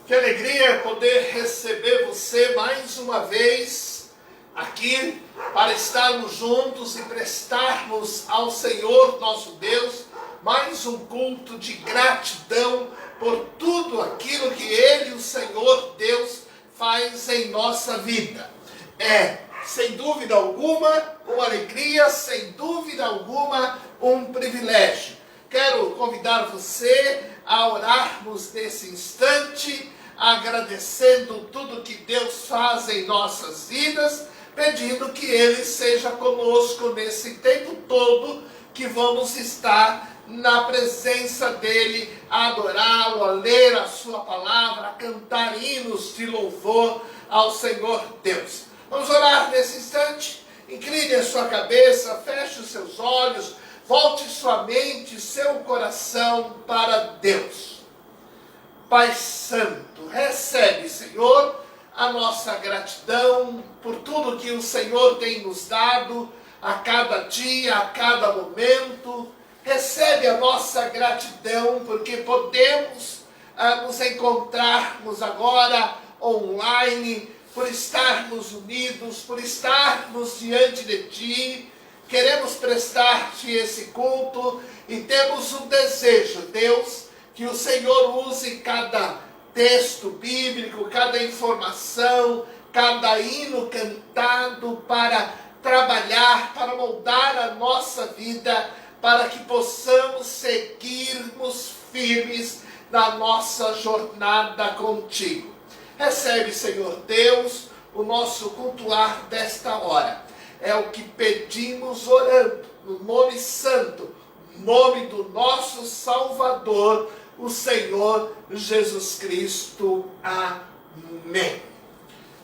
Que alegria poder receber você mais uma vez aqui para estarmos juntos e prestarmos ao Senhor nosso Deus mais um culto de gratidão por tudo aquilo que Ele, o Senhor Deus, faz em nossa vida. É, sem dúvida alguma, uma alegria, sem dúvida alguma, um privilégio. Quero convidar você a orarmos nesse instante, agradecendo tudo que Deus faz em nossas vidas, pedindo que Ele seja conosco nesse tempo todo que vamos estar na presença dEle, a adorá-lo, a ler a sua palavra, a cantar hinos de louvor ao Senhor Deus. Vamos orar nesse instante? Incline a sua cabeça, feche os seus olhos, volte sua mente, seu coração para Deus. Pai Santo, recebe, Senhor, a nossa gratidão por tudo que o Senhor tem nos dado a cada dia, a cada momento. Recebe a nossa gratidão porque podemos nos encontrarmos agora online, por estarmos unidos, por estarmos diante de Ti. Queremos prestar-te esse culto e temos um desejo, Deus, que o Senhor use cada texto bíblico, cada informação, cada hino cantado para trabalhar, para moldar a nossa vida, para que possamos seguirmos firmes na nossa jornada contigo. Recebe, Senhor Deus, o nosso cultuar desta hora. É o que pedimos orando, no nome santo, no nome do nosso Salvador, o Senhor Jesus Cristo. Amém.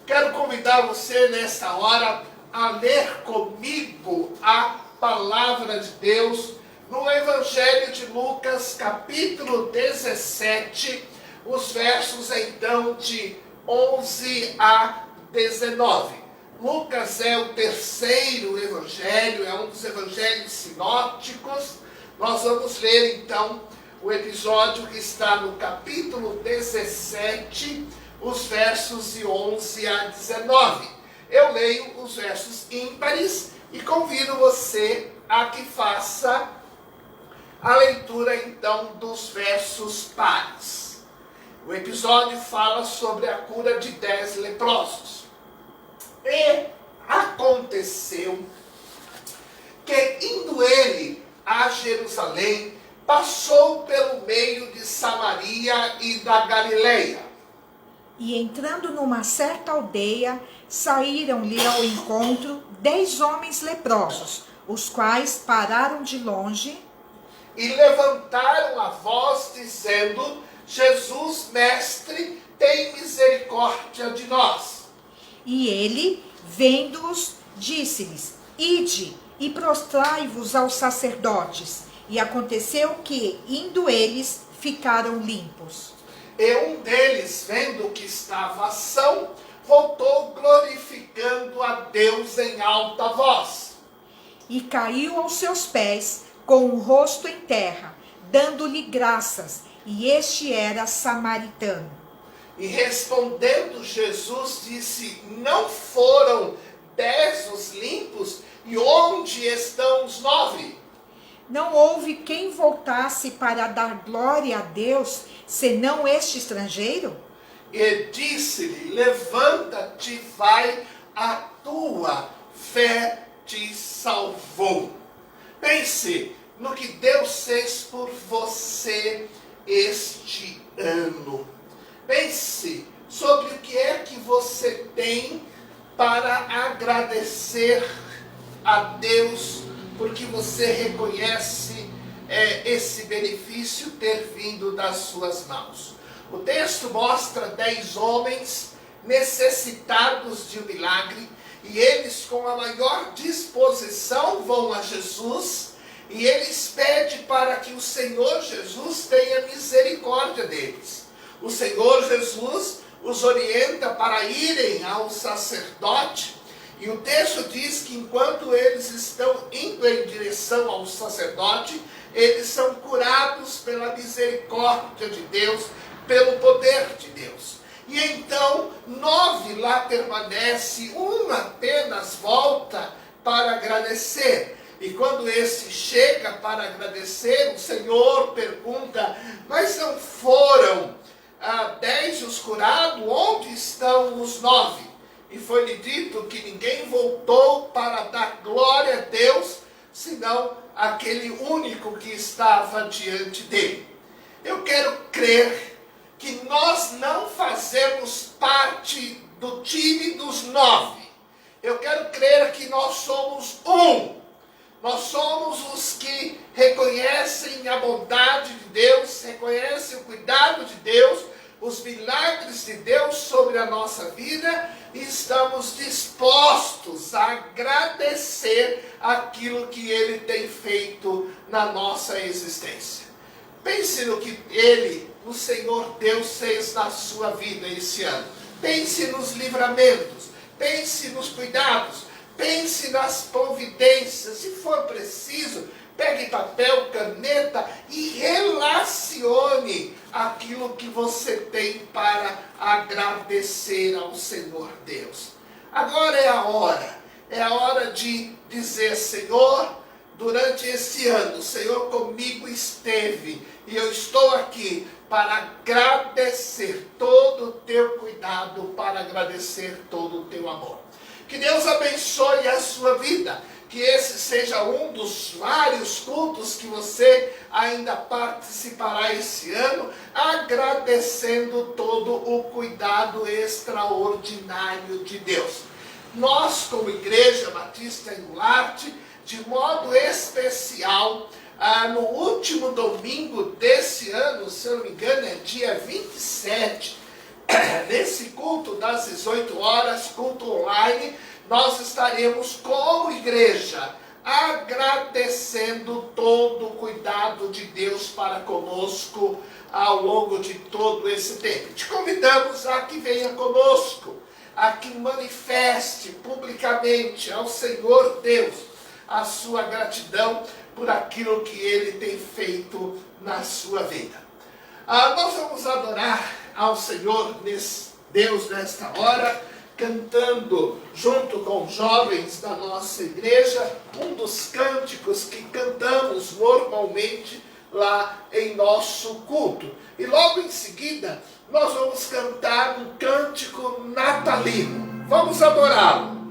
Quero convidar você nesta hora a ler comigo a palavra de Deus no Evangelho de Lucas, capítulo 17, os versos então de 11 a 19. Lucas é o terceiro evangelho, é um dos evangelhos sinópticos. Nós vamos ler então o episódio que está no capítulo 17, os versos de 11 a 19. Eu leio os versos ímpares e convido você a que faça a leitura então dos versos pares. O episódio fala sobre a cura de 10 leprosos. E aconteceu que, indo ele a Jerusalém, passou pelo meio de Samaria e da Galileia. E entrando numa certa aldeia, saíram-lhe ao encontro 10 homens leprosos, os quais pararam de longe e levantaram a voz, dizendo: Jesus, mestre, tem misericórdia de nós. E ele, vendo-os, disse-lhes: Ide e prostrai-vos aos sacerdotes. E aconteceu que, indo eles, ficaram limpos. E um deles, vendo que estava são, voltou glorificando a Deus em alta voz. E caiu aos seus pés, com o rosto em terra, dando-lhe graças, e este era samaritano. E respondendo Jesus, disse: Não foram 10 os limpos? E onde estão os 9? Não houve quem voltasse para dar glória a Deus, senão este estrangeiro? E disse-lhe: Levanta-te, vai, a tua fé te salvou. Pense no que Deus fez por você este ano. Pense sobre o que é que você tem para agradecer a Deus, porque você reconhece esse benefício ter vindo das suas mãos. O texto mostra 10 homens necessitados de um milagre, e eles, com a maior disposição, vão a Jesus, e eles pedem para que o Senhor Jesus tenha misericórdia deles. O Senhor Jesus os orienta para irem ao sacerdote, e o texto diz que enquanto eles estão indo em direção ao sacerdote, eles são curados pela misericórdia de Deus, pelo poder de Deus. E então 9 lá permanece, uma apenas volta para agradecer. E quando esse chega para agradecer, o Senhor pergunta: mas não foram 10 os curados? Onde estão os 9? E foi-lhe dito que ninguém voltou para dar glória a Deus, senão aquele único que estava diante dele. Eu quero crer que nós não fazemos parte do time dos 9. Eu quero crer que nós somos um. Nós somos os que reconhecem a bondade de Deus, reconhecem o cuidado de Deus, os milagres de Deus sobre a nossa vida, e estamos dispostos a agradecer aquilo que Ele tem feito na nossa existência. Pense no que o Senhor Deus fez na sua vida esse ano. Pense nos livramentos, pense nos cuidados, pense nas providências. Se for preciso, pegue papel, caneta e relacione aquilo que você tem para agradecer ao Senhor Deus. Agora é a hora de dizer: Senhor, durante esse ano, o Senhor comigo esteve, e eu estou aqui para agradecer todo o teu cuidado, para agradecer todo o teu amor. Que Deus abençoe a sua vida, que esse seja um dos vários cultos que você ainda participará esse ano, agradecendo todo o cuidado extraordinário de Deus. Nós, como Igreja Batista em Goulart, de modo especial, no último domingo desse ano, se eu não me engano, é dia 27, nesse culto das 18 horas, culto online, nós estaremos como igreja agradecendo todo o cuidado de Deus para conosco ao longo de todo esse tempo. Te convidamos a que venha conosco, a que manifeste publicamente ao Senhor Deus a sua gratidão por aquilo que Ele tem feito na sua vida. Nós vamos adorar ao Senhor Deus nesta hora, cantando junto com os jovens da nossa igreja um dos cânticos que cantamos normalmente lá em nosso culto. E logo em seguida, nós vamos cantar um cântico natalino. Vamos adorá-lo.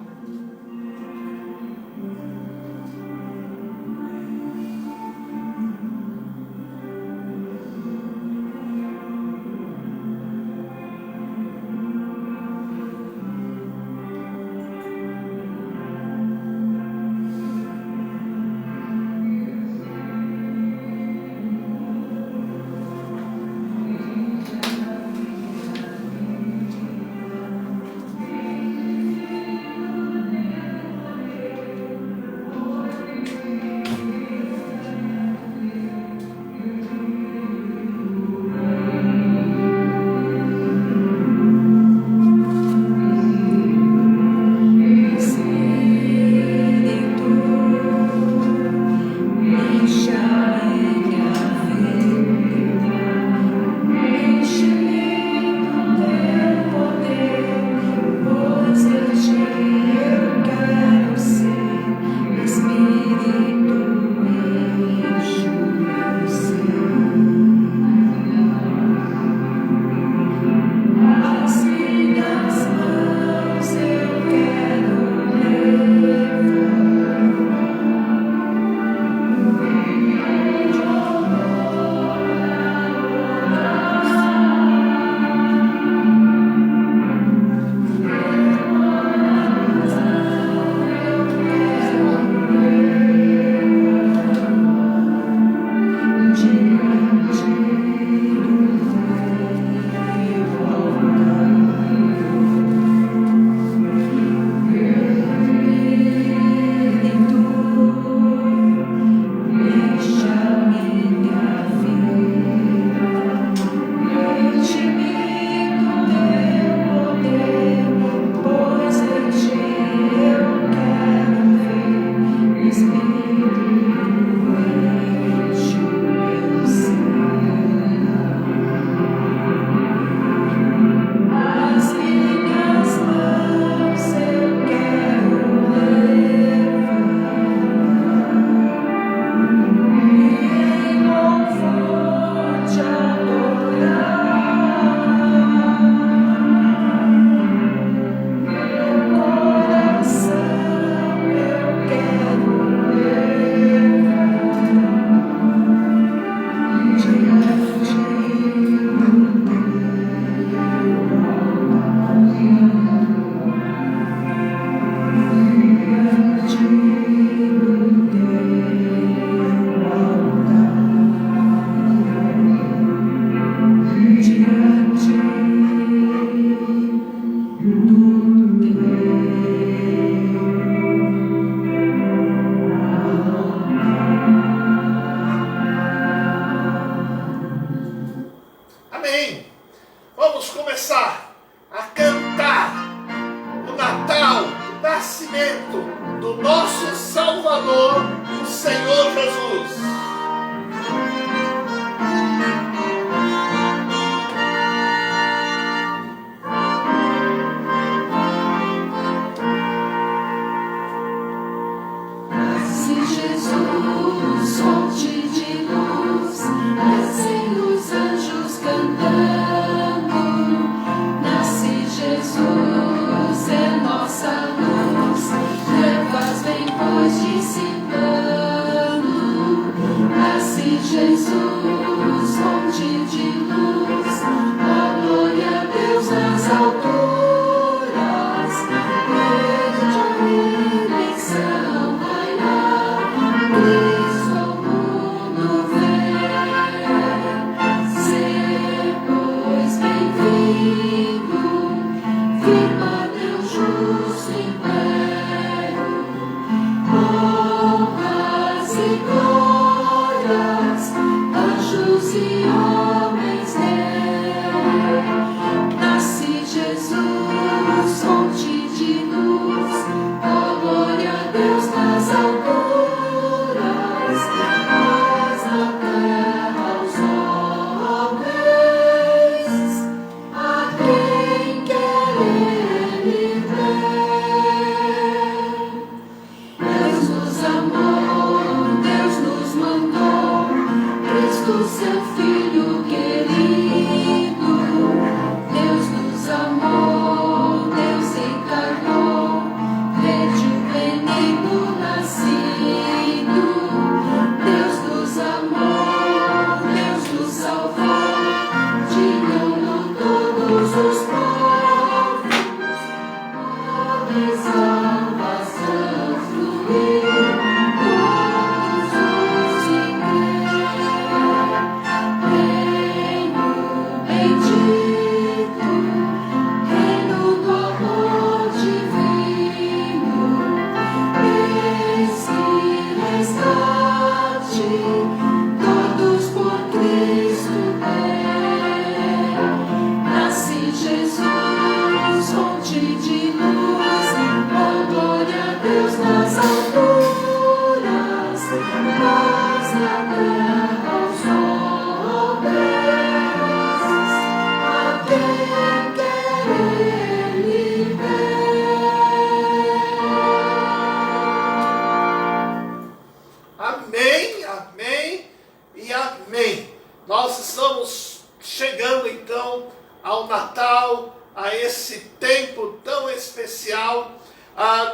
chegando então ao Natal, a esse tempo tão especial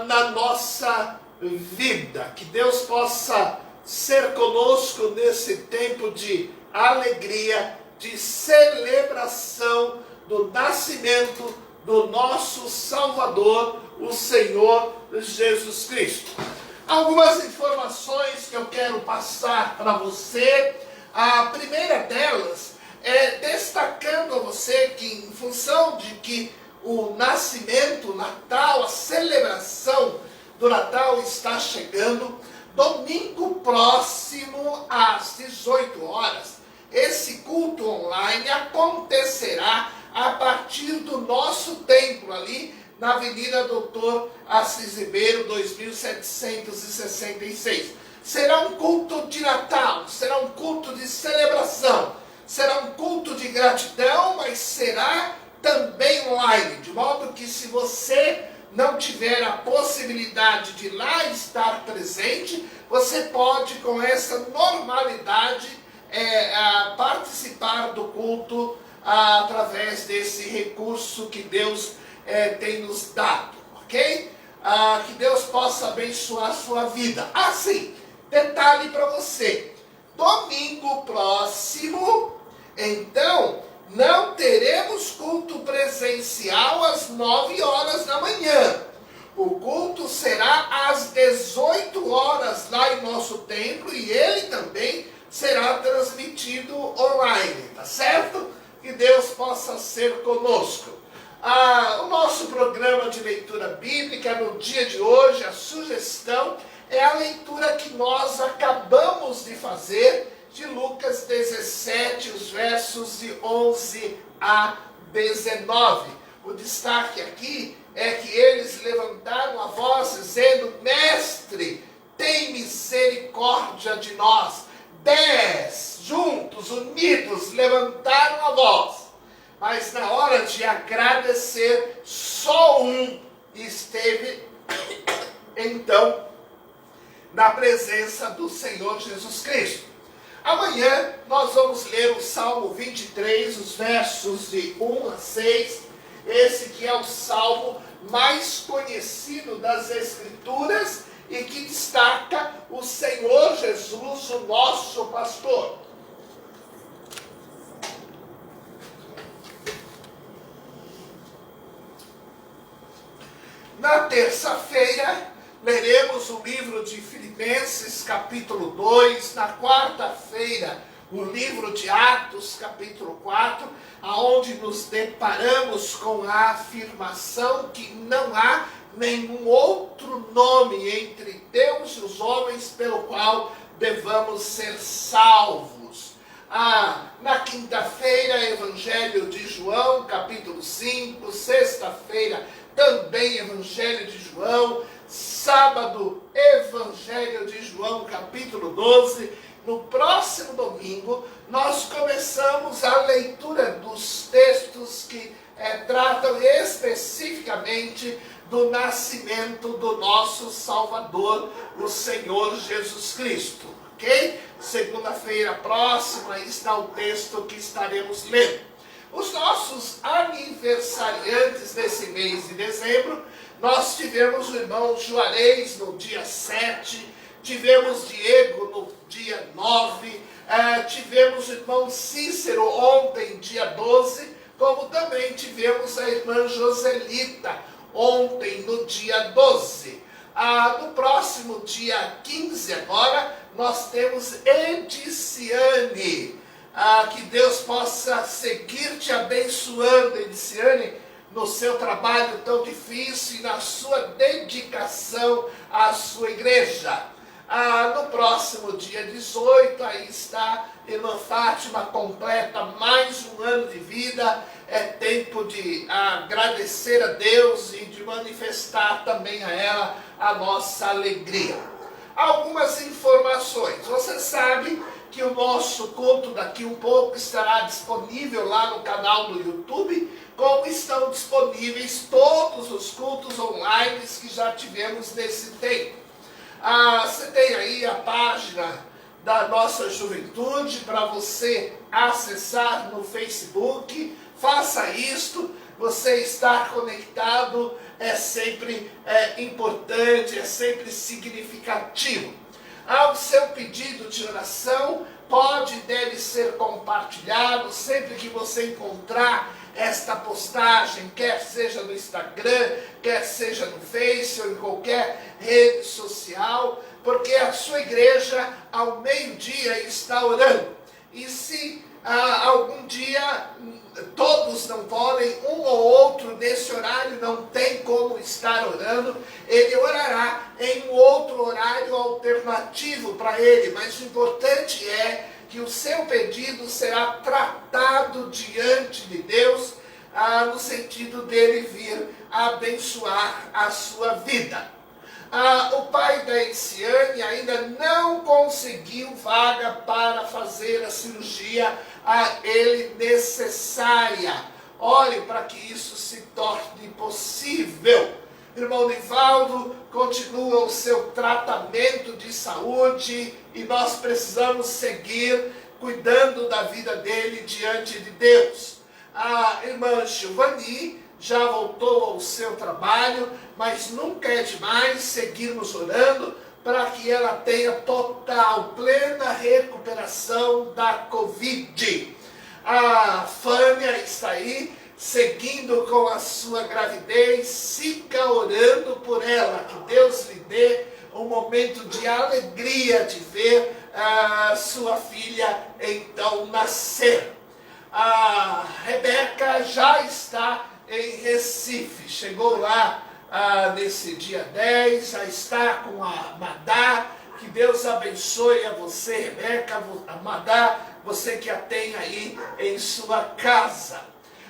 na nossa vida. Que Deus possa ser conosco nesse tempo de alegria, de celebração do nascimento do nosso Salvador, o Senhor Jesus Cristo. Algumas informações que eu quero passar para você. A primeira delas é destacando a você que, em função de que o nascimento, o Natal, a celebração do Natal está chegando, domingo próximo às 18 horas, esse culto online acontecerá a partir do nosso templo ali na Avenida Doutor Assis Ribeiro, 2766. Será um culto de Natal, será um culto de celebração, será um culto de gratidão, mas será também online, de modo que se você não tiver a possibilidade de lá estar presente, você pode com essa normalidade participar do culto através desse recurso que Deus tem nos dado, ok? Que Deus possa abençoar a sua vida. Sim, detalhe para você, domingo próximo, então, não teremos culto presencial às 9 horas da manhã. O culto será às 18 horas lá em nosso templo e ele também será transmitido online, tá certo? Que Deus possa ser conosco. O nosso programa de leitura bíblica no dia de hoje, a sugestão é a leitura que nós acabamos de fazer de Lucas 17, os versos de 11 a 19. O destaque aqui é que eles levantaram a voz dizendo: Mestre, tem misericórdia de nós. 10, juntos, unidos, levantaram a voz. Mas na hora de agradecer, só um esteve, então, na presença do Senhor Jesus Cristo. Amanhã nós vamos ler o Salmo 23, os versos de 1 a 6. Esse que é o salmo mais conhecido das Escrituras e que destaca o Senhor Jesus, o nosso pastor. Na terça-feira, leremos o livro de Filipenses, capítulo 2. Na quarta-feira, o livro de Atos, capítulo 4, aonde nos deparamos com a afirmação que não há nenhum outro nome entre Deus e os homens pelo qual devamos ser salvos. Na quinta-feira, Evangelho de João, capítulo 5. Sexta-feira, também Evangelho de João. Sábado, Evangelho de João, capítulo 12. No próximo domingo, nós começamos a leitura dos textos que tratam especificamente do nascimento do nosso Salvador, o Senhor Jesus Cristo, ok? Segunda-feira próxima, aí está o texto que estaremos lendo. Os nossos aniversariantes desse mês de dezembro, nós tivemos o irmão Juarez no dia 7, tivemos Diego no dia 9, tivemos o irmão Cícero ontem, dia 12, como também tivemos a irmã Joselita ontem, no dia 12. No próximo dia 15 agora, nós temos Ediciane. Que Deus possa seguir te abençoando, Ediciane, no seu trabalho tão difícil e na sua dedicação à sua igreja. No próximo dia 18, aí está irmã Fátima, completa mais um ano de vida. É tempo de agradecer a Deus e de manifestar também a ela a nossa alegria. Algumas informações. Você sabe que o nosso culto daqui um pouco estará disponível lá no canal do YouTube, como estão disponíveis todos os cultos online que já tivemos nesse tempo. Você tem aí a página da nossa juventude para você acessar no Facebook, faça isto. Você estar conectado é sempre importante, é sempre significativo. O seu pedido de oração pode e deve ser compartilhado sempre que você encontrar esta postagem, quer seja no Instagram, quer seja no Face ou em qualquer rede social, porque a sua igreja ao meio-dia está orando. E se algum dia todos não podem, um ou outro nesse horário não tem como estar orando, ele orará em um outro horário alternativo para ele, mas o importante é que o seu pedido será tratado diante de Deus, no sentido dele vir abençoar a sua vida. O pai da Edciane ainda não conseguiu vaga para fazer a cirurgia a ele necessária. Olhe para que isso se torne possível. Irmão Nivaldo continua o seu tratamento de saúde e nós precisamos seguir cuidando da vida dele diante de Deus. A irmã Giovanni já voltou ao seu trabalho, mas nunca é demais seguirmos orando para que ela tenha total, plena recuperação da Covid. A Fânia está aí, seguindo com a sua gravidez, siga orando por ela, que Deus lhe dê um momento de alegria de ver a sua filha então nascer. A Rebeca já está em Recife, chegou lá nesse dia 10, já está com a Madá. Que Deus abençoe a você, Rebeca, a Madá, você que a tem aí em sua casa.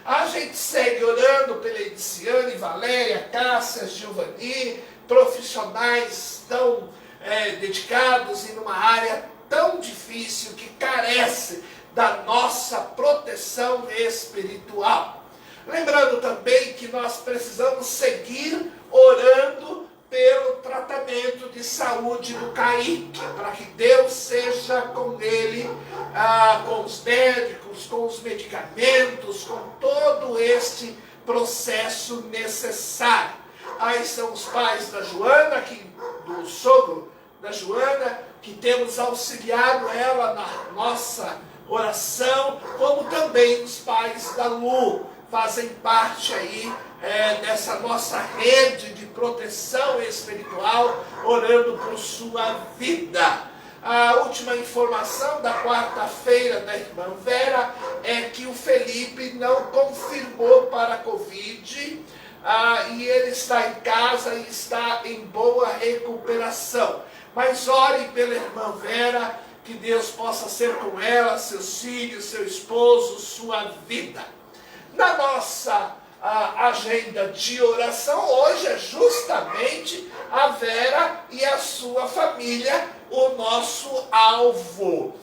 A gente segue orando pela Edciane, Valéria, Cássia, Giovanni, profissionais tão dedicados e numa área tão difícil que carece da nossa proteção espiritual. Lembrando também que nós precisamos seguir orando pelo tratamento de saúde do Kaique, para que Deus seja com ele, com os médicos, com os medicamentos, com todo este processo necessário. Aí são os pais da Joana, do sogro da Joana, que temos auxiliado ela na nossa oração, como também os pais da Lu, fazem parte aí dessa nossa rede de proteção espiritual, orando por sua vida. A última informação da quarta-feira da irmã Vera é que o Felipe não confirmou para a Covid, e ele está em casa e está em boa recuperação. Mas ore pela irmã Vera, que Deus possa ser com ela, seus filhos, seu esposo, sua vida. Na nossa agenda de oração, hoje é justamente a Vera e a sua família o nosso alvo.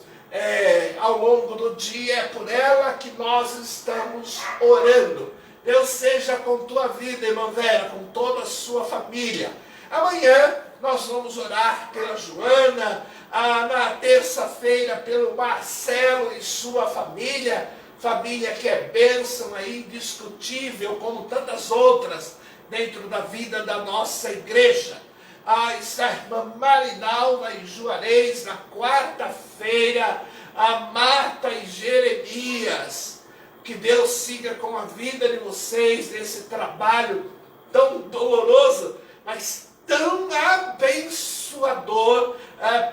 Ao longo do dia é por ela que nós estamos orando. Deus seja com tua vida, irmã Vera, com toda a sua família. Amanhã nós vamos orar pela Joana, na terça-feira pelo Marcelo e sua família, família que é bênção aí, indiscutível, como tantas outras, dentro da vida da nossa igreja. Está a irmã Marinalva em Juarez, na quarta-feira, a Marta e Jeremias. Que Deus siga com a vida de vocês, nesse trabalho tão doloroso, mas tão abençoador,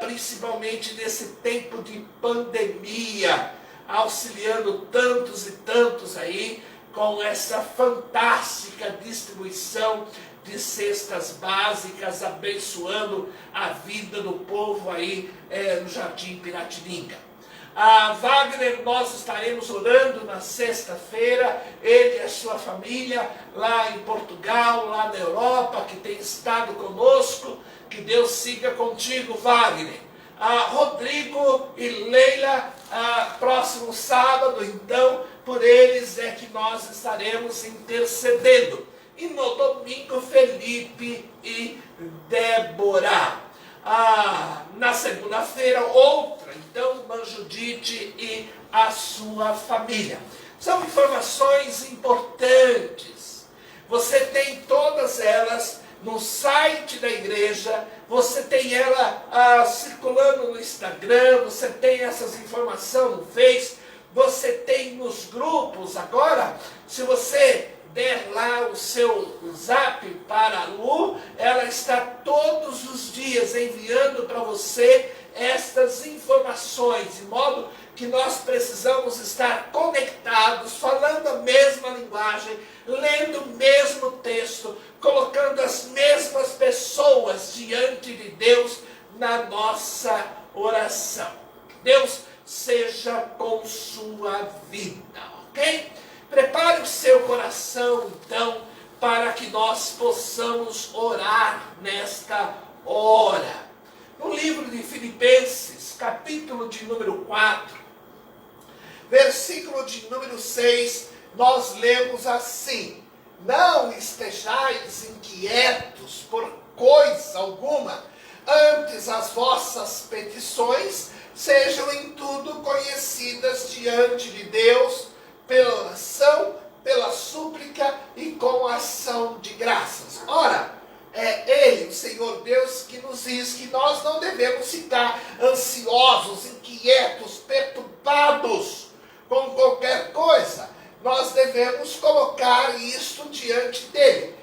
principalmente nesse tempo de pandemia, auxiliando tantos e tantos aí com essa fantástica distribuição de cestas básicas, abençoando a vida do povo aí no Jardim Piratininga. Wagner, nós estaremos orando na sexta-feira, ele e a sua família, lá em Portugal, lá na Europa, que tem estado conosco. Que Deus siga contigo, Wagner. Rodrigo e Leila, próximo sábado, então, por eles é que nós estaremos intercedendo. E no domingo, Felipe e Débora. Na segunda-feira, outra, então, irmã Judite e a sua família. São informações importantes. Você tem todas elas no site da igreja, você tem ela circulando no Instagram, você tem essas informações no Face, você tem nos grupos. Agora, se você der lá o seu zap para a Lu, ela está todos os dias enviando para você estas informações, de modo que nós precisamos estar conectados, falando a mesma linguagem, lendo o mesmo texto, colocando as mesmas pessoas diante de Deus na nossa oração. Deus seja com sua vida, ok? Prepare o seu coração, então, para que nós possamos orar nesta hora. No livro de Filipenses, capítulo de número 4, versículo de número 6, nós lemos assim: não estejais inquietos por coisa alguma, antes as vossas petições sejam em tudo conhecidas diante de Deus, pela oração, pela súplica e com ação de graças. Ora, é Ele, o Senhor Deus, que nos diz que nós não devemos ficar ansiosos, inquietos, perturbados com qualquer coisa. Nós devemos colocar isto diante dEle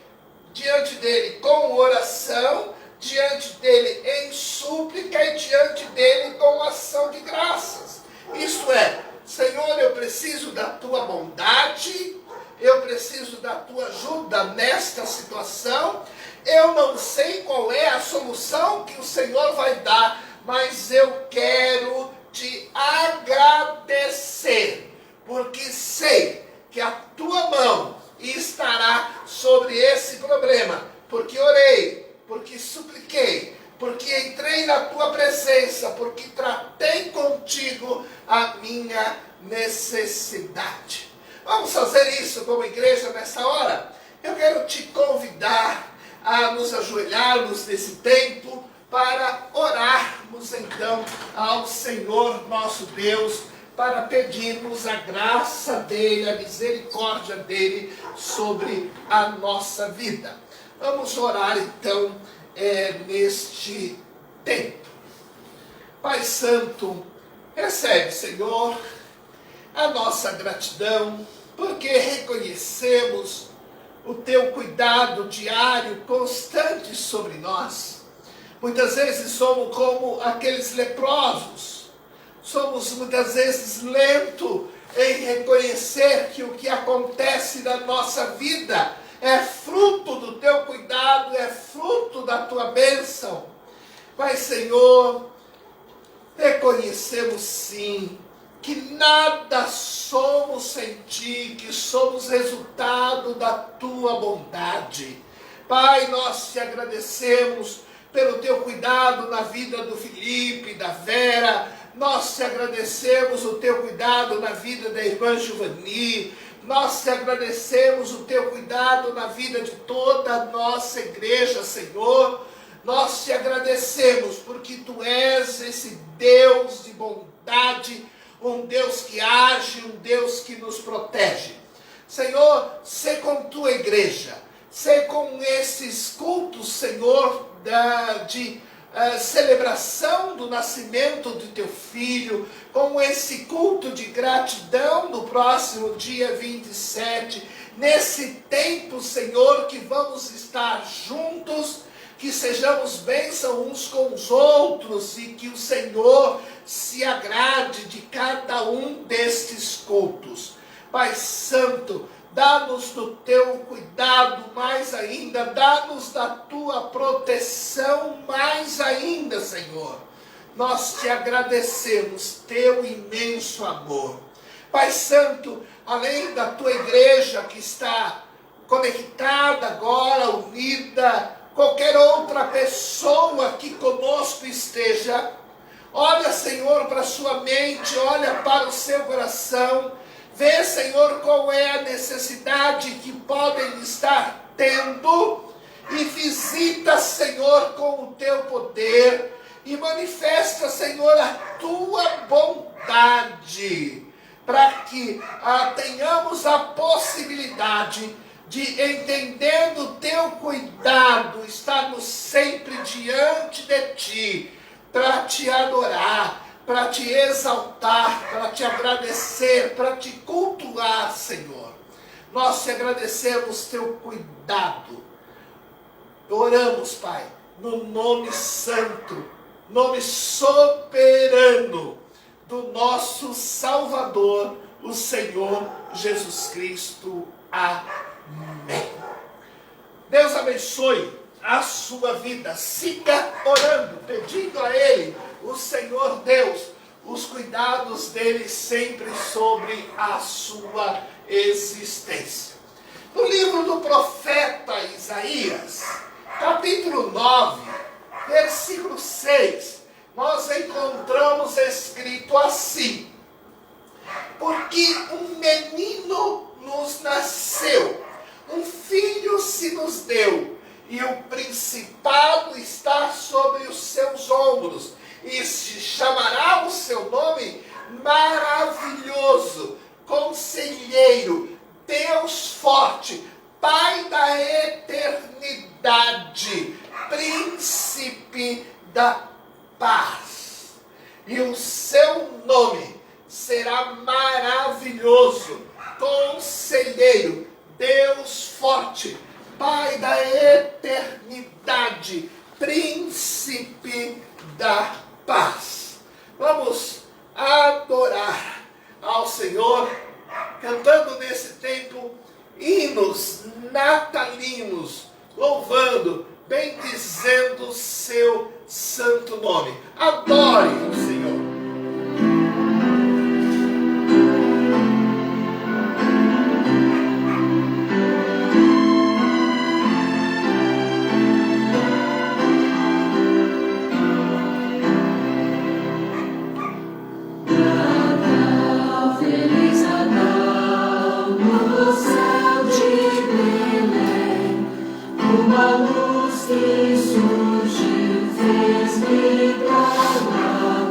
com oração, diante dEle em súplica e diante dEle com ação de graças. Isto é, Senhor, eu preciso da Tua bondade, eu preciso da Tua ajuda nesta situação. Eu não sei qual é a solução que o Senhor vai dar, mas eu quero Te agradecer, porque sei que a Tua mão estará sobre esse problema, porque orei, porque supliquei, porque entrei na Tua presença, porque tratei contigo a minha necessidade. Vamos fazer isso como igreja nessa hora? Eu quero te convidar a nos ajoelharmos nesse tempo para orarmos então ao Senhor nosso Deus, para pedirmos a graça dEle, a misericórdia dEle sobre a nossa vida. Vamos orar então neste tempo. Pai Santo, recebe, Senhor, a nossa gratidão, porque reconhecemos o Teu cuidado diário, constante sobre nós. Muitas vezes somos como aqueles leprosos, somos muitas vezes lentos em reconhecer que o que acontece na nossa vida é fruto do Teu cuidado, é fruto da Tua bênção. Mas, Senhor, reconhecemos sim que nada somos sem Ti, que somos resultado da Tua bondade. Pai, nós Te agradecemos pelo Teu cuidado na vida do Felipe, da Vera. Nós Te agradecemos o Teu cuidado na vida da irmã Giovani. Nós Te agradecemos o Teu cuidado na vida de toda a nossa igreja, Senhor. Nós Te agradecemos porque Tu és esse Deus de bondade, um Deus que age, um Deus que nos protege. Senhor, sê com Tua igreja, sê com esses cultos, Senhor, de celebração do nascimento de Teu Filho, com esse culto de gratidão no próximo dia 27, nesse tempo, Senhor, que vamos estar juntos, que sejamos bênção uns com os outros e que o Senhor se agrade de cada um destes cultos. Pai Santo, dá-nos do Teu cuidado mais ainda, dá-nos da Tua proteção mais ainda, Senhor. Nós Te agradecemos Teu imenso amor. Pai Santo, além da Tua igreja que está conectada agora, unida, qualquer outra pessoa que conosco esteja, olha, Senhor, para a sua mente, olha para o seu coração, vê, Senhor, qual é a necessidade que podem estar tendo e visita, Senhor, com o Teu poder e manifesta, Senhor, a Tua bondade. para que tenhamos a possibilidade de, entendendo o teu cuidado, estarmos sempre diante de ti, para te adorar, para te exaltar, para te agradecer, para te cultuar, Senhor. Nós te agradecemos teu cuidado. Oramos, Pai, no nome santo, nome soberano do nosso Salvador, o Senhor Jesus Cristo. Amém. Deus abençoe a sua vida. Siga orando, pedindo a Ele, o Senhor Deus, os cuidados dele sempre sobre a sua existência. No livro do profeta Isaías, capítulo 9, versículo 6, nós encontramos escrito assim: porque um menino nos nasceu, um filho se nos deu, e o principado está sobre os seus ombros, e se chamará o seu nome Maravilhoso, Conselheiro, Deus Forte, Pai da Eternidade, Príncipe da Paz. E o seu nome será Maravilhoso, Conselheiro, Deus Forte, Pai da Eternidade, Príncipe da Paz. Vamos adorar ao Senhor, cantando nesse tempo hinos natalinos, louvando, bendizendo o seu santo nome. Adore o Senhor. Que surgiu, fez-me para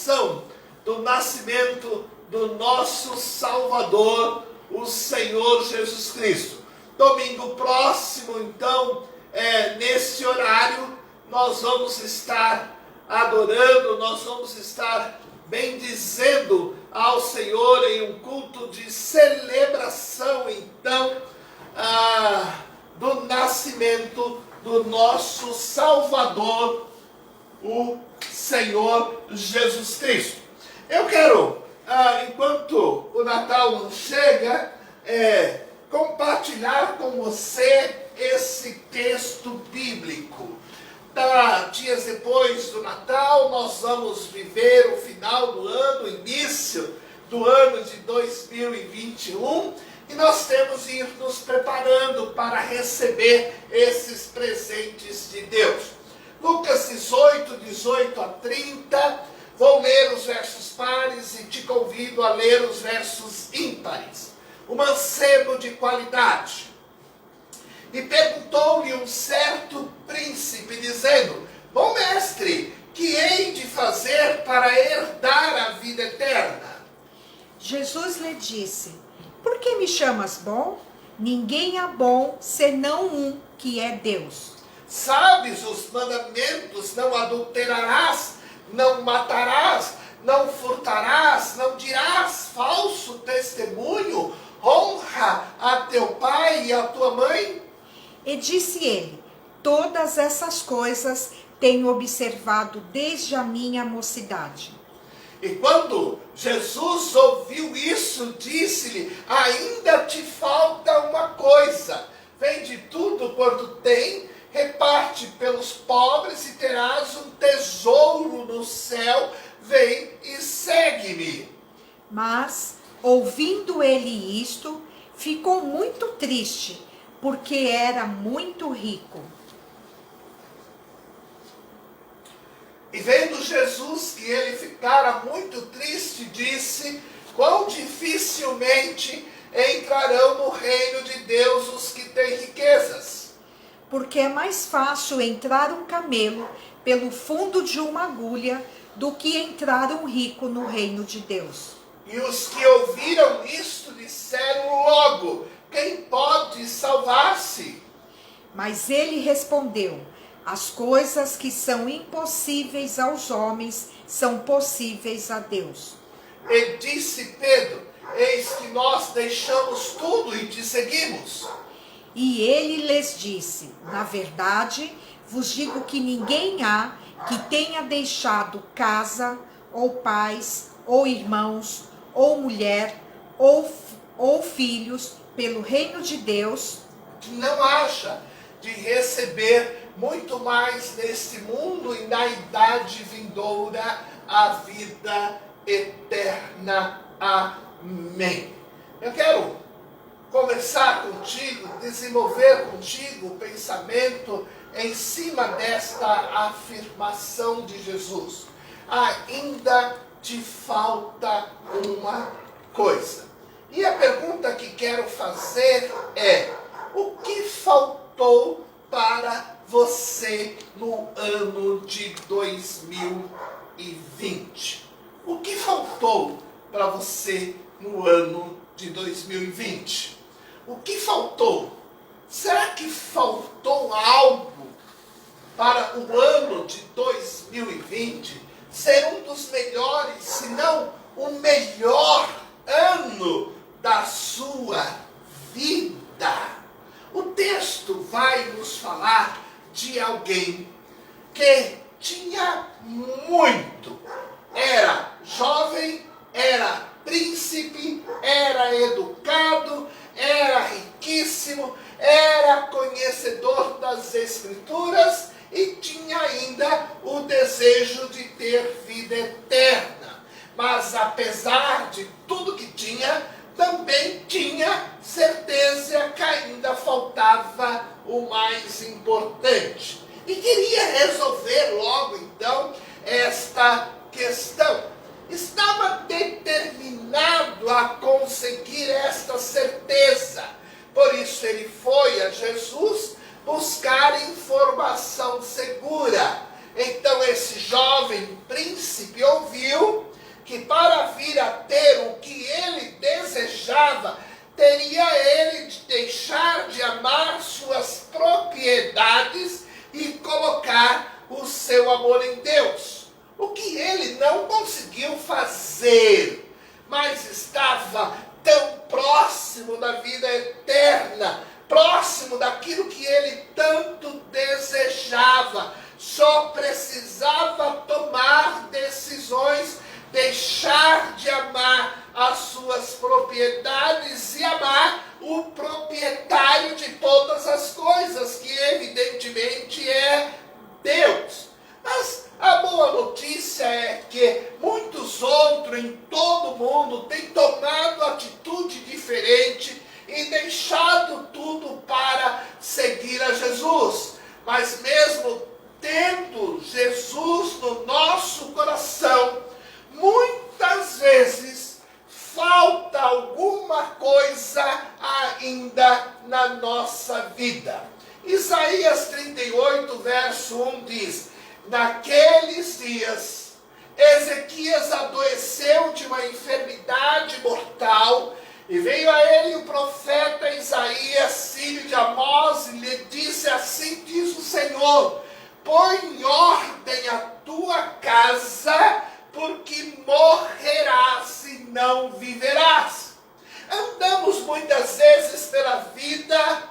celebração do nascimento do nosso Salvador, o Senhor Jesus Cristo. Domingo próximo, então, nesse horário, nós vamos estar adorando, nós vamos estar bendizendo ao Senhor em um culto de celebração, então, do nascimento do nosso Salvador, o Senhor Jesus Cristo. Eu quero, enquanto o Natal não chega, compartilhar com você esse texto bíblico. Dias depois do Natal, nós vamos viver o final do ano, o início do ano de 2021, e nós temos que ir nos preparando para receber esses presentes de Deus. Lucas 18 a 30, vou ler os versos pares e te convido a ler os versos ímpares. O mancebo de qualidade. E perguntou-lhe um certo príncipe, dizendo: Bom mestre, que hei de fazer para herdar a vida eterna? Jesus lhe disse: Por que me chamas bom? Ninguém é bom, senão um, que é Deus. Sabes os mandamentos: não adulterarás, não matarás, não furtarás, não dirás falso testemunho, honra a teu pai e a tua mãe. E disse ele: Todas essas coisas tenho observado desde a minha mocidade. E quando Jesus ouviu isso, disse-lhe: Ainda te falta uma coisa. Vende tudo quanto tem, reparte pelos pobres e terás um tesouro no céu. Vem e segue-me. Mas, ouvindo ele isto, ficou muito triste, porque era muito rico. E vendo Jesus que ele ficara muito triste, disse: Quão dificilmente entrarão no reino de Deus os que têm riquezas. Porque é mais fácil entrar um camelo pelo fundo de uma agulha do que entrar um rico no reino de Deus. E os que ouviram isto disseram logo: Quem pode salvar-se? Mas ele respondeu: As coisas que são impossíveis aos homens são possíveis a Deus. E disse Pedro: Eis que nós deixamos tudo e te seguimos. E ele lhes disse: Na verdade, vos digo que ninguém há que tenha deixado casa, ou pais, ou irmãos, ou mulher, ou filhos, pelo reino de Deus, que não haja de receber muito mais neste mundo e na idade vindoura a vida eterna. Amém. Eu quero conversar contigo, desenvolver contigo o pensamento em cima desta afirmação de Jesus. Ainda te falta uma coisa. E a pergunta que quero fazer é: o que faltou para você no ano de 2020? O que faltou para você no ano de 2020? O que faltou? Será que faltou algo para o ano de 2020 ser um dos melhores, se não o melhor ano da sua vida? O texto vai nos falar de alguém que tinha muito. Era jovem, era príncipe, era educado, era riquíssimo, era conhecedor das Escrituras e tinha ainda o desejo de ter vida eterna. Mas apesar de tudo que tinha, também tinha certeza que ainda faltava o mais importante. E queria resolver logo então esta questão. Estava determinado a conseguir esta certeza. Por isso ele foi a Jesus buscar informação segura. Então esse jovem príncipe ouviu que para vir a ter o que ele desejava, teria ele de deixar de amar suas propriedades e colocar o seu amor em Deus. O que ele não conseguiu fazer, mas estava tão próximo da vida eterna, próximo daquilo que ele tanto desejava. Só precisava tomar decisões, deixar de amar as suas propriedades e amar o proprietário de todas as coisas, que evidentemente é Deus. Mas a boa notícia é que muitos outros em todo o mundo têm tomado atitude diferente e deixado tudo para seguir a Jesus. Mas mesmo tendo Jesus no nosso coração, muitas vezes falta alguma coisa ainda na nossa vida. Isaías 38, verso 1 diz: naqueles dias, Ezequias adoeceu de uma enfermidade mortal, e veio a ele o profeta Isaías, filho de Amós, e lhe disse: assim diz o Senhor, põe em ordem a tua casa, porque morrerás e não viverás. Andamos muitas vezes pela vida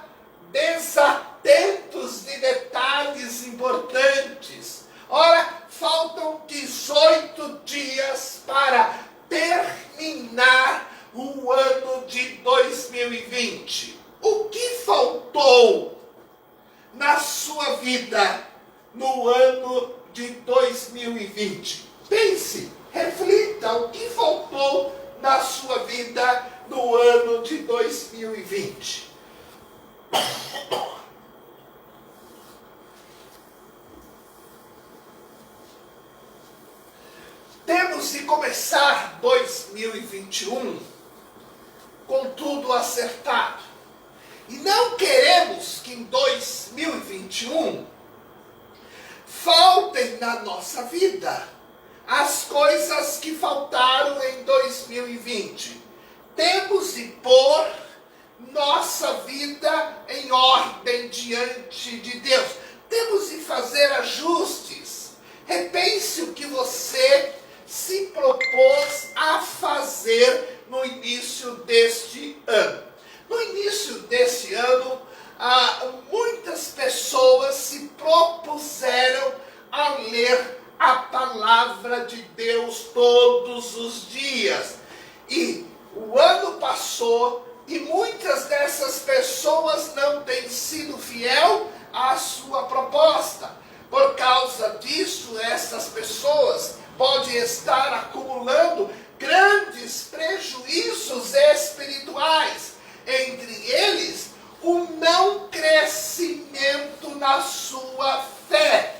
desatentos de detalhes importantes. Ora, faltam 18 dias para terminar o ano de 2020. O que faltou na sua vida no ano de 2020? Pense, reflita, o que faltou na sua vida no ano de 2020? Temos de começar 2021 com tudo acertado. E não queremos que em 2021 faltem na nossa vida as coisas que faltaram em 2020. Temos de pôr nossa vida em ordem diante de Deus. Temos de fazer ajustes. Repense o que você se propôs a fazer no início deste ano. No início deste ano, muitas pessoas se propuseram a ler a palavra de Deus todos os dias. E o ano passou e muitas dessas pessoas não têm sido fiel à sua proposta. Por causa disso, essas pessoas podem estar acumulando grandes prejuízos espirituais. Entre eles, o não crescimento na sua fé.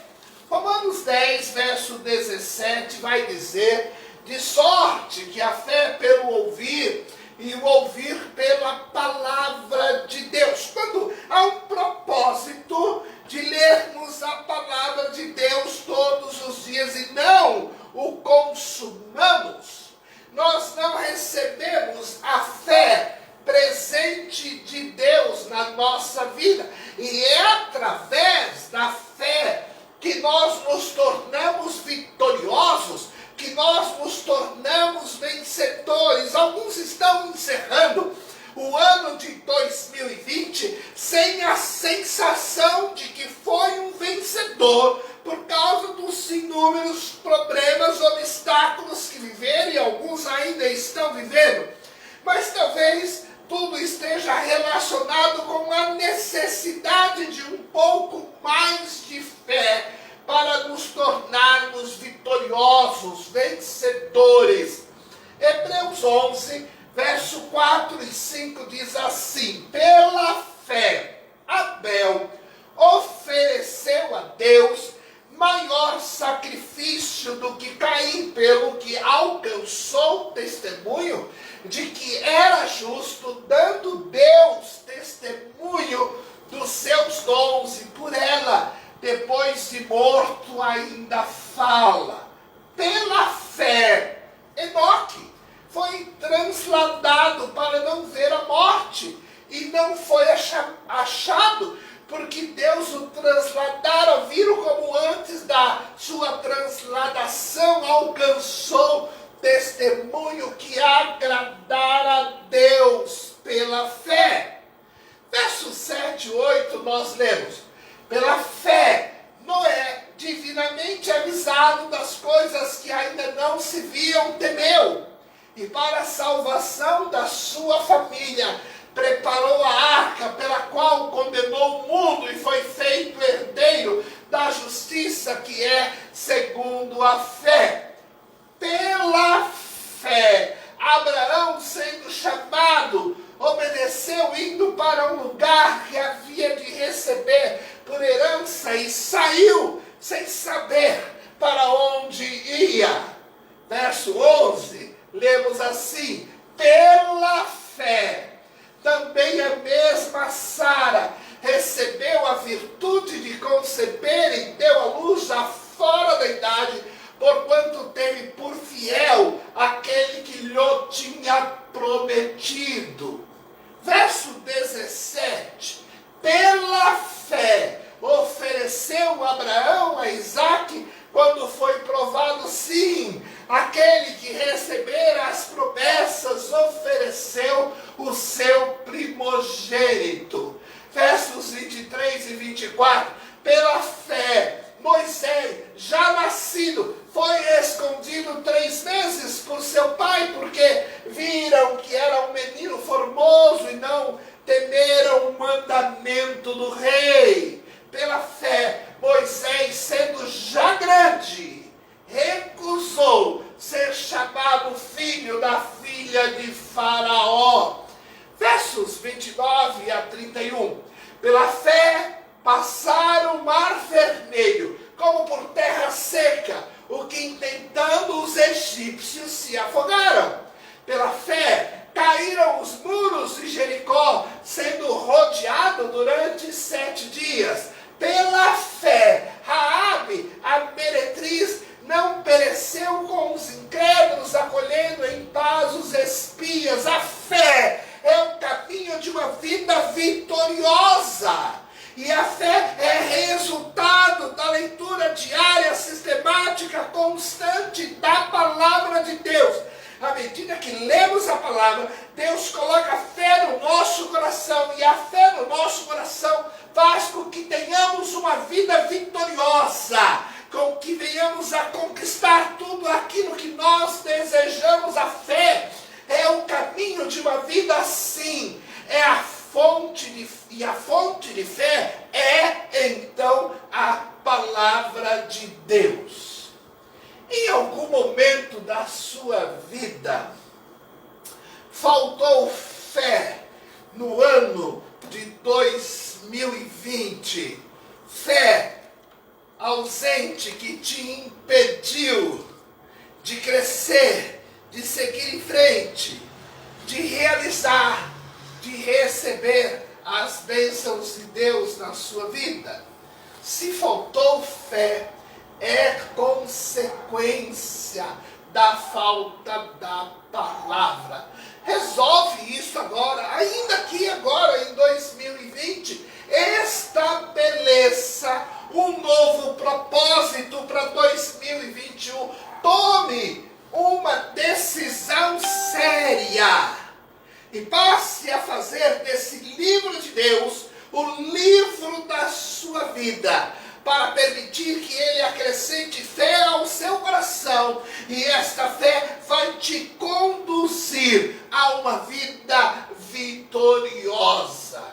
Romanos 10, verso 17 vai dizer: de sorte que a fé pelo ouvir, e o ouvir pela palavra de Deus. Quando há um propósito de lermos a palavra de Deus todos os dias e não o consumamos, nós não recebemos a fé presente de Deus na nossa vida. E é através da fé que nós nos tornamos vitoriosos, que nós nos tornamos vencedores. Alguns estão encerrando o ano de 2020 sem a sensação de que foi um vencedor, por causa dos inúmeros problemas, obstáculos que viveram, e alguns ainda estão vivendo. Mas talvez tudo esteja relacionado com a necessidade de um pouco mais de fé para nos tornarmos vitoriosos, vencedores. Hebreus 11, verso 4 e 5 diz assim: pela fé, Abel ofereceu a Deus maior sacrifício do que Caim, pelo que alcançou testemunho de que era justo, dando Deus testemunho dos seus dons, e por ela, depois de morto, ainda fala. Pela fé, foi o que agradara a Deus pela fé. Versos 7 e 8 nós lemos: pela fé, Noé, divinamente avisado das coisas que ainda não se viam, temeu, e para a salvação da sua família, preparou a arca, pela qual condenou o mundo e foi feito herdeiro da justiça, que é segundo a fé. Pela fé, Abraão, sendo chamado, obedeceu, indo para um lugar que havia de receber por herança, e saiu sem saber para onde ia. Verso 11, lemos assim: pela fé, também a mesma Sara recebeu a virtude de conceber e deu à luz já fora da idade, porquanto teve por fiel aquele que lhe tinha prometido. Verso 17: pela fé ofereceu Abraão a Isaque, quando foi provado, sim, aquele que recebera as promessas ofereceu o seu primogênito. Versos 23 e 24: pela fé, Moisés, já nascido, foi escondido 3 meses por seu pai, porque viram que era um menino formoso e não temeram o mandamento do rei. Pela fé, Moisés, sendo já grande, recusou ser chamado filho da filha de Faraó. Versos 29 a 31. Pela fé, passaram o mar vermelho, como por terra seca, o que intentando os egípcios se afogaram. Pela fé, caíram os muros de Jericó, sendo rodeado durante 7 dias. Pela fé, Raabe, a meretriz, não pereceu com os incrédulos, acolhendo em paz os espias. A fé é o caminho de uma vida vitoriosa. E a fé é resultado da leitura diária, sistemática, constante da palavra de Deus. À medida que lemos a palavra, Deus coloca fé no nosso coração, e a fé no nosso coração faz com que tenhamos uma vida vitoriosa, com que venhamos a conquistar tudo aquilo que nós desejamos. A fé é o caminho de uma vida assim, é a fonte de fé é então a palavra de Deus. Em algum momento da sua vida, faltou fé no ano de 2020, fé ausente que te impediu de crescer, de seguir em frente, de realizar, de receber as bênçãos de Deus na sua vida. Se faltou fé, é consequência da falta da palavra. Resolve isso agora, ainda que agora em 2020, estabeleça um novo propósito para 2021. Tome uma decisão séria e passe a fazer desse livro de Deus o livro da sua vida, para permitir que ele acrescente fé ao seu coração, e esta fé vai te conduzir a uma vida vitoriosa.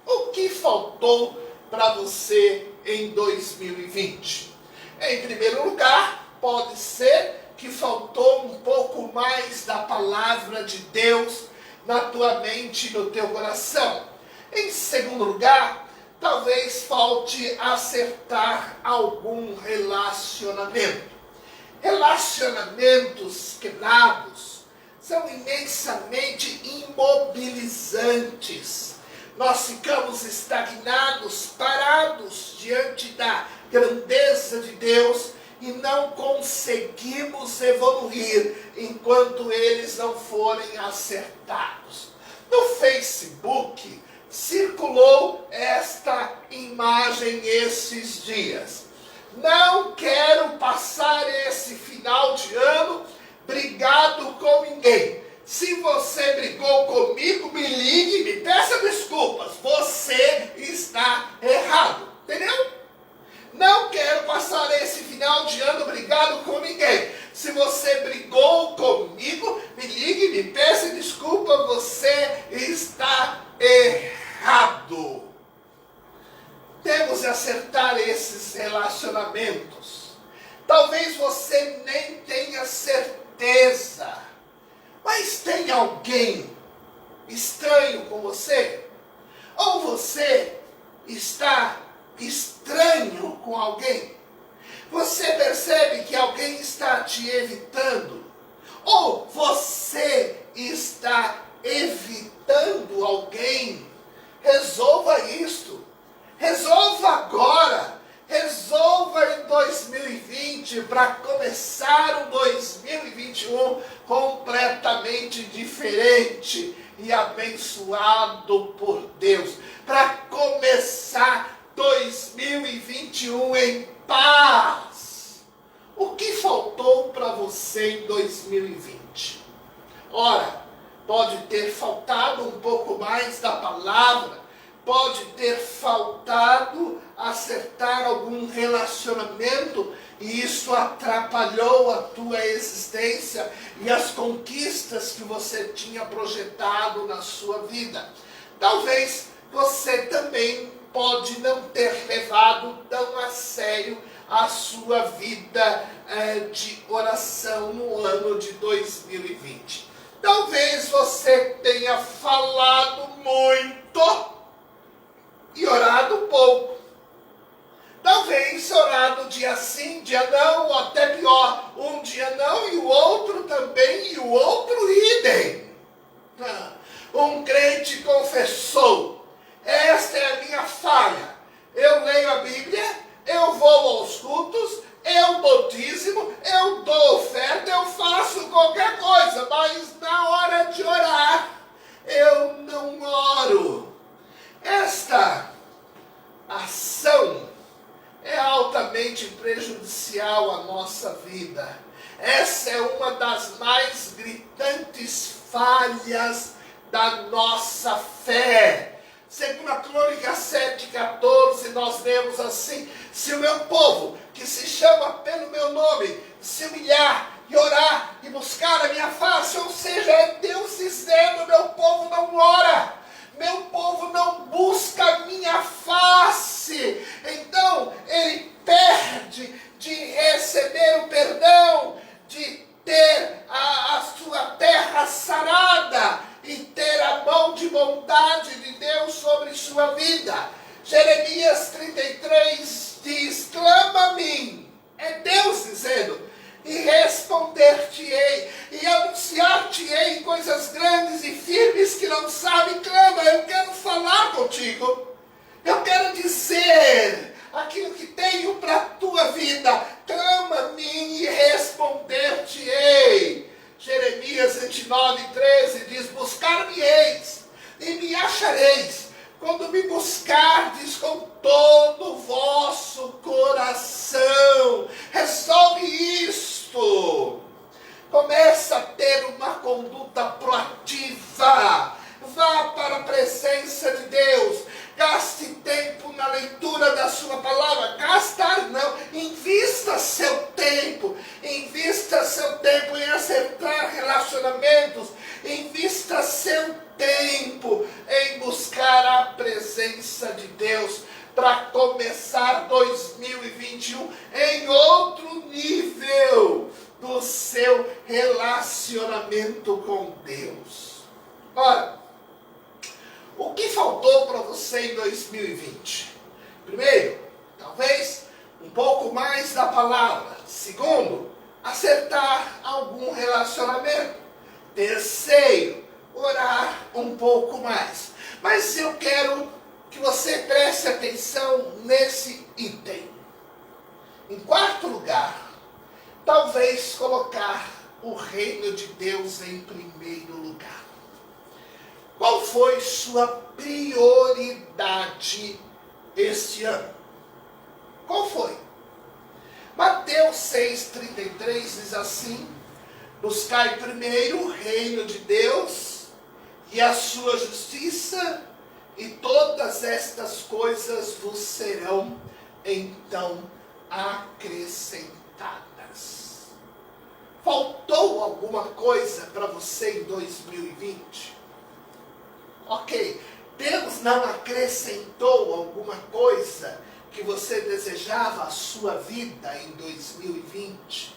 O que faltou para você em 2020? Em primeiro lugar, pode ser que faltou um pouco mais da palavra de Deus na tua mente e no teu coração. Em segundo lugar, talvez falte acertar algum relacionamento. Relacionamentos quebrados são imensamente imobilizantes. Nós ficamos estagnados, parados diante da grandeza de Deus e não conseguimos evoluir enquanto eles não forem acertados. No Facebook circulou esta imagem esses dias. Não quero passar esse final de ano brigado com ninguém. brigou comigo, me ligue, me peça desculpas. Você está errado. Entendeu? Não quero passar esse final de ano brigado com ninguém. Se você brigou comigo, me ligue, me peça desculpa, você está errado. Temos de acertar esses relacionamentos. Talvez você nem tenha certeza, mas tem alguém estranho com você? Ou você está estranho com alguém? Você percebe que alguém está te evitando? Ou você está evitando alguém? Resolva isto. Resolva agora. Resolva em 2020 para começar o 2021 completamente diferente e abençoado por Deus. Para começar 2021 em paz. O que faltou para você em 2020? Ora, pode ter faltado um pouco mais da palavra, pode ter faltado acertar algum relacionamento e isso atrapalhou a tua existência e as conquistas que você tinha projetado na sua vida. Talvez você também pode não ter levado tão a sério a sua vida de oração no ano de 2020. Talvez você tenha falado muito e orado pouco. Talvez orado dia sim, dia não, ou até pior, um dia não e o outro também, e o outro idem. Um crente confessou: esta é a minha falha. Eu leio a Bíblia, eu vou aos cultos, eu dou dízimo, eu dou oferta, eu faço qualquer coisa, mas na hora de orar, eu não oro. Esta ação é altamente prejudicial à nossa vida. Essa é uma das mais gritantes falhas da nossa fé. Segundo a Crônica 7,14, nós lemos assim: se o meu povo, que se chama pelo meu nome, se humilhar e orar e buscar a minha face, ou seja, é Deus dizendo: meu povo não ora, meu povo não busca a minha face. Então, ele perde de receber o perdão, de ter a sua terra sarada e ter a mão de bondade de Deus sobre sua vida. Jeremias 33 diz: clama a mim, é Deus dizendo, e responder-te-ei, e anunciar-te-ei coisas grandes e firmes que não sabem. Clama, eu quero falar contigo, eu quero dizer aquilo que tenho para a tua vida. Clama a mim e responder-te-ei. Jeremias 29:13 diz: buscar-me-eis e me achareis, quando me buscardes com todo o vosso coração. Resolve isto. Começa a ter uma conduta proativa. Vá para a presença de Deus. Gaste tempo na leitura da sua palavra. Gastar não. Invista seu tempo. Invista seu tempo em acertar relacionamentos. Invista seu tempo em buscar a presença de Deus, para começar 2021 em outro nível do seu relacionamento com Deus. Ora, o que faltou para você em 2020? Primeiro, talvez um pouco mais da palavra. Segundo, acertar algum relacionamento. Terceiro, orar um pouco mais. Mas eu quero que você preste atenção nesse item. Em quarto lugar, talvez colocar o reino de Deus em primeiro lugar. Qual foi sua prioridade este ano? Qual foi? Mateus 6,33 diz assim: buscai primeiro o reino de Deus e a sua justiça, e todas estas coisas vos serão então acrescentadas. Faltou alguma coisa para você em 2020? Ok, Deus não acrescentou alguma coisa que você desejava à sua vida em 2020?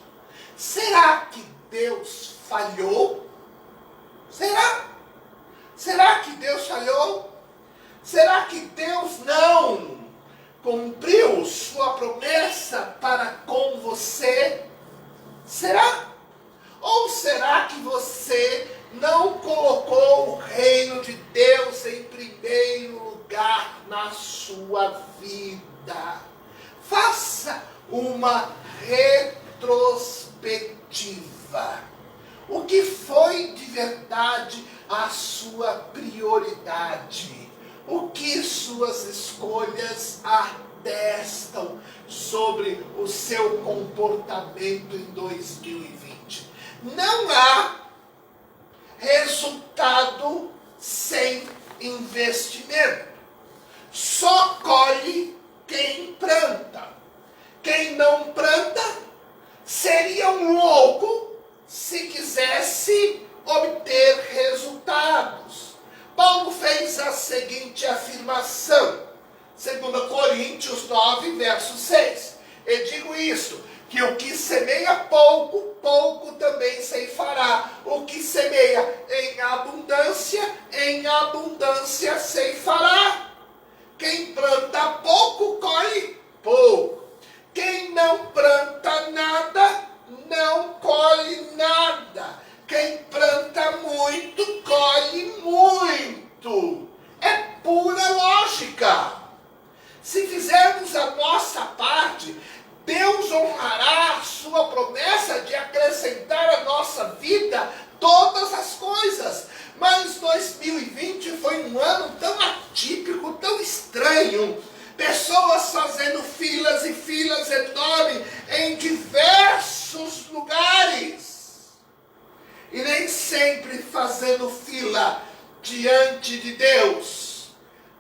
Será que Deus falhou? Será? Será que Deus falhou? Será que Deus não cumpriu sua promessa para com você? Será? Ou será que você não colocou o reino de Deus em primeiro lugar na sua vida? Faça uma retrospectiva. O que foi de verdade a sua prioridade? O que suas escolhas atestam sobre o seu comportamento em 2020? Não há resultado sem investimento. Só colhe quem planta. Quem não planta seria um louco se quisesse obter resultados. Paulo fez a seguinte afirmação, 2 Coríntios 9, verso 6. Eu digo isto, que o que semeia pouco, pouco também ceifará. O que semeia em abundância ceifará. Quem planta pouco, colhe pouco. Quem não planta nada, não colhe nada. Quem planta muito, colhe muito. É pura lógica. Se fizermos a nossa parte, Deus honrará a sua promessa de acrescentar à nossa vida todas as coisas. Mas 2020 foi um ano tão atípico, tão estranho. Pessoas fazendo filas e filas enormes em diversos lugares. E nem sempre fazendo fila diante de Deus,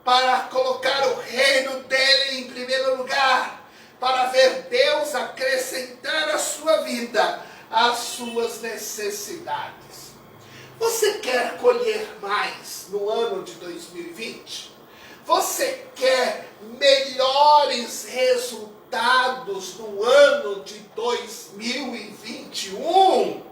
para colocar o reino dele em primeiro lugar, para ver Deus acrescentar à sua vida as suas necessidades. Você quer colher mais no ano de 2020? Você quer melhores resultados no ano de 2021?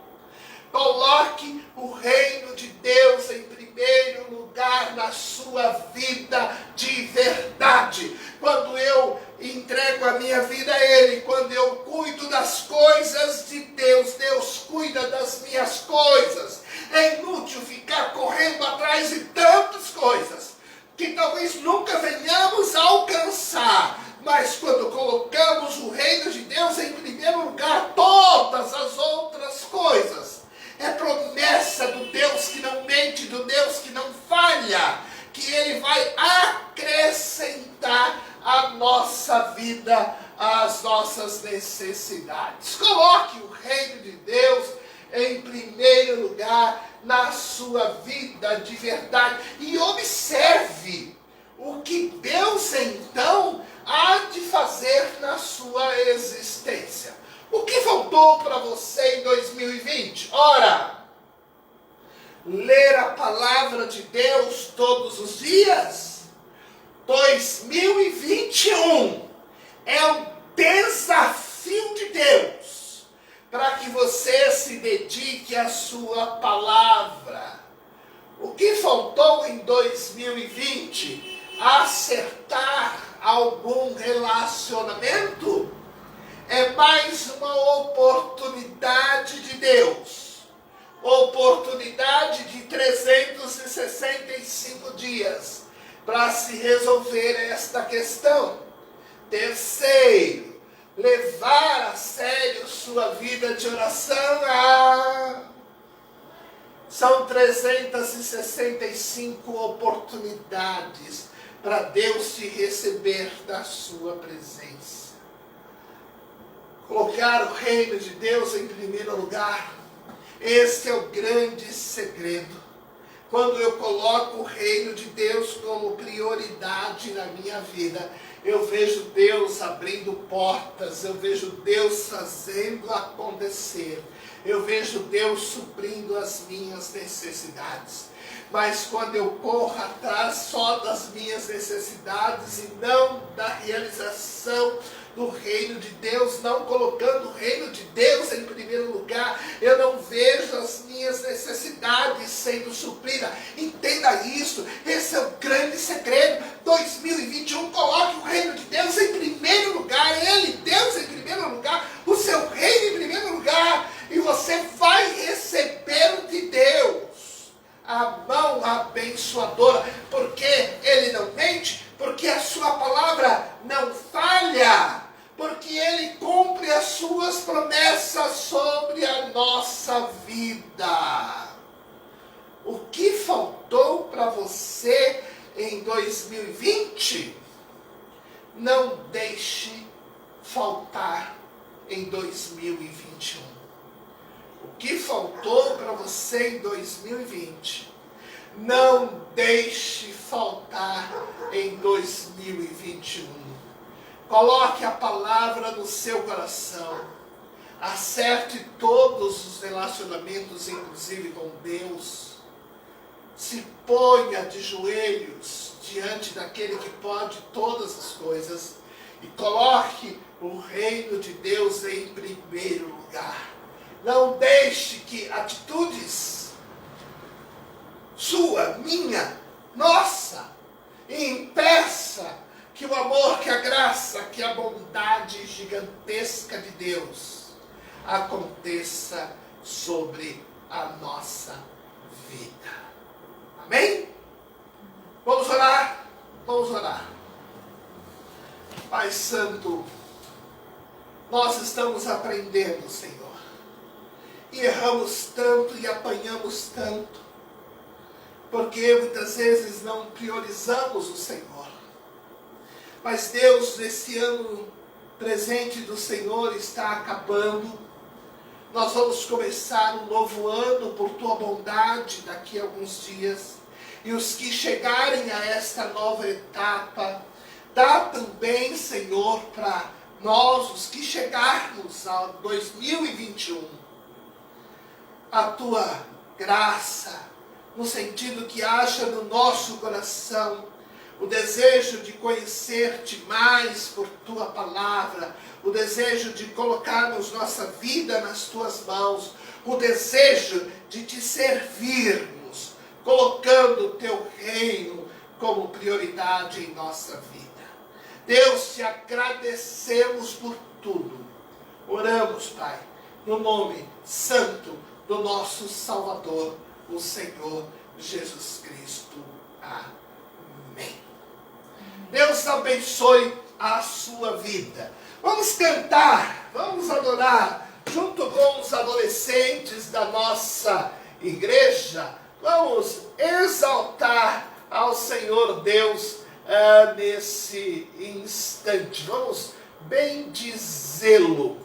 Coloque o reino de Deus em primeiro lugar na sua vida de verdade. Quando eu entrego a minha vida a Ele, quando eu cuido das coisas de Deus, Deus cuida das minhas coisas. É inútil ficar correndo atrás de tantas coisas que talvez nunca venhamos a alcançar. Mas quando colocamos o reino de Deus em primeiro lugar, todas as outras coisas, é promessa do Deus que não mente, do Deus que não falha, que Ele vai acrescentar à nossa vida as nossas necessidades. Coloque o reino de Deus em primeiro lugar na sua vida de verdade e observe o que Deus então há de fazer na sua existência. O que faltou para você em 2020? Ora, ler a palavra de Deus todos os dias. 2021 é um desafio de Deus para que você se dedique à sua palavra. O que faltou em 2020? Acertar algum relacionamento? É mais uma oportunidade de Deus. Oportunidade de 365 dias para se resolver esta questão. Terceiro, levar a sério sua vida de oração. São 365 oportunidades para Deus te receber da sua presença. Colocar o reino de Deus em primeiro lugar, este é o grande segredo quando eu coloco o reino de Deus como prioridade na minha vida, eu vejo Deus abrindo portas, eu vejo Deus fazendo acontecer, eu vejo Deus suprindo as minhas necessidades. Mas quando eu corro atrás só das minhas necessidades e não da realização do reino de Deus, não colocando o reino de Deus em primeiro lugar, eu não vejo as minhas necessidades sendo supridas. Entenda isso, esse é o grande segredo. 2021, coloque o reino de Deus em primeiro lugar, Ele, Deus em primeiro lugar, o seu reino em primeiro lugar, e você vai receber de Deus a mão abençoadora, porque Ele não mente, porque a sua palavra não falha, porque Ele cumpre as suas promessas sobre a nossa vida. O que faltou para você em 2020, não deixe faltar em 2021. O que faltou para você em 2020, não deixe faltar em 2021. Coloque a palavra no seu coração. Acerte todos os relacionamentos, inclusive com Deus. Se ponha de joelhos diante daquele que pode todas as coisas e coloque o reino de Deus em primeiro lugar. Não deixe que atitudes sua, minha, nossa, impeça que o amor, que a graça, que a bondade gigantesca de Deus aconteça sobre a nossa vida. Amém? Vamos orar? Vamos orar. Pai Santo, nós estamos aprendendo, Senhor. E erramos tanto e apanhamos tanto, porque muitas vezes não priorizamos o Senhor. Mas Deus, nesse ano presente do Senhor está acabando. Nós vamos começar um novo ano por Tua bondade daqui a alguns dias. E os que chegarem a esta nova etapa, dá também, Senhor, para nós, os que chegarmos a 2021, a Tua graça, no sentido que haja no nosso coração o desejo de conhecer-te mais por Tua palavra, o desejo de colocarmos nossa vida nas Tuas mãos, o desejo de Te servirmos, colocando o Teu reino como prioridade em nossa vida. Deus, Te agradecemos por tudo. Oramos, Pai, no nome santo do nosso Salvador, o Senhor Jesus Cristo. Amém. Deus abençoe a sua vida. Vamos cantar, vamos adorar, junto com os adolescentes da nossa igreja. Vamos exaltar ao Senhor Deus nesse instante. Vamos bendizê-lo.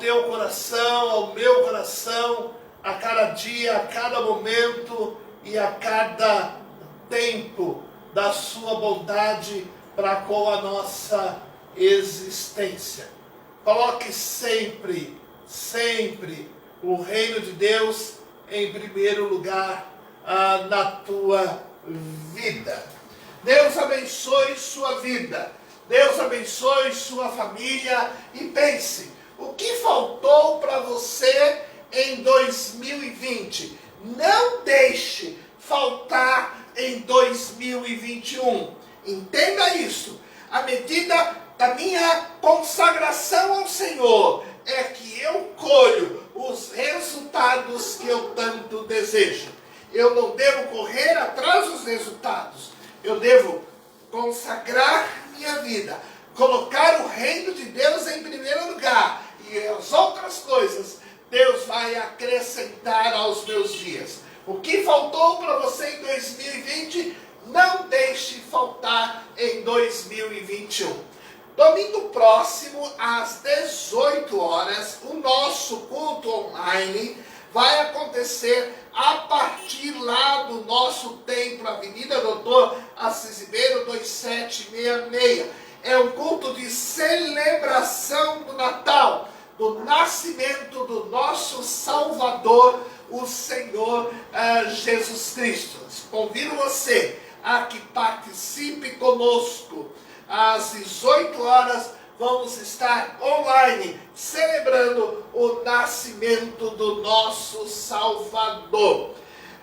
teu coração, ao meu coração, a cada dia, a cada momento e a cada tempo da sua bondade para com a nossa existência. Coloque sempre, sempre o reino de Deus em primeiro lugar na tua vida. Deus abençoe sua vida. Deus abençoe sua família. E pense, o que faltou para você em 2020? Não deixe faltar em 2021. Entenda isso. A medida da minha consagração ao Senhor é que eu colho os resultados que eu tanto desejo. Eu não devo correr atrás dos resultados. Eu devo consagrar minha vida, colocar o reino de Deus em primeiro lugar, e as outras coisas Deus vai acrescentar aos meus dias. O que faltou para você em 2020, não deixe faltar em 2021. Domingo próximo, às 18 horas, o nosso culto online vai acontecer a partir lá do nosso templo, Avenida Doutor Assis Ribeiro, 2766. É um culto de celebração do Natal, do nascimento do nosso Salvador, o Senhor Jesus Cristo. Convido você a que participe conosco. Às 18 horas vamos estar online celebrando o nascimento do nosso Salvador.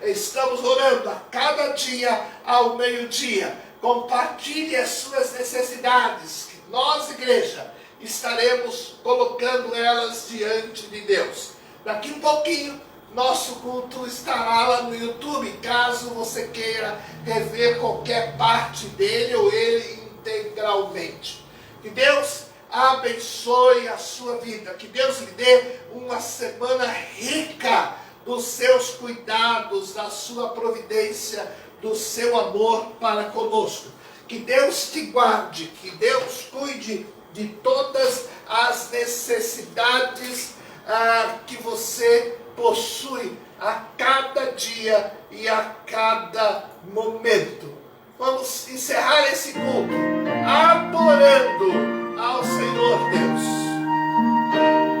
Estamos orando a cada dia ao meio-dia. Compartilhe as suas necessidades, que nós, igreja, estaremos colocando elas diante de Deus. Daqui um pouquinho, nosso culto estará lá no YouTube, caso você queira rever qualquer parte dele ou ele integralmente. Que Deus abençoe a sua vida, que Deus lhe dê uma semana rica dos seus cuidados, da sua providência, do seu amor para conosco. Que Deus te guarde, que Deus cuide de todas as necessidades que você possui a cada dia e a cada momento. Vamos encerrar esse culto adorando ao Senhor Deus.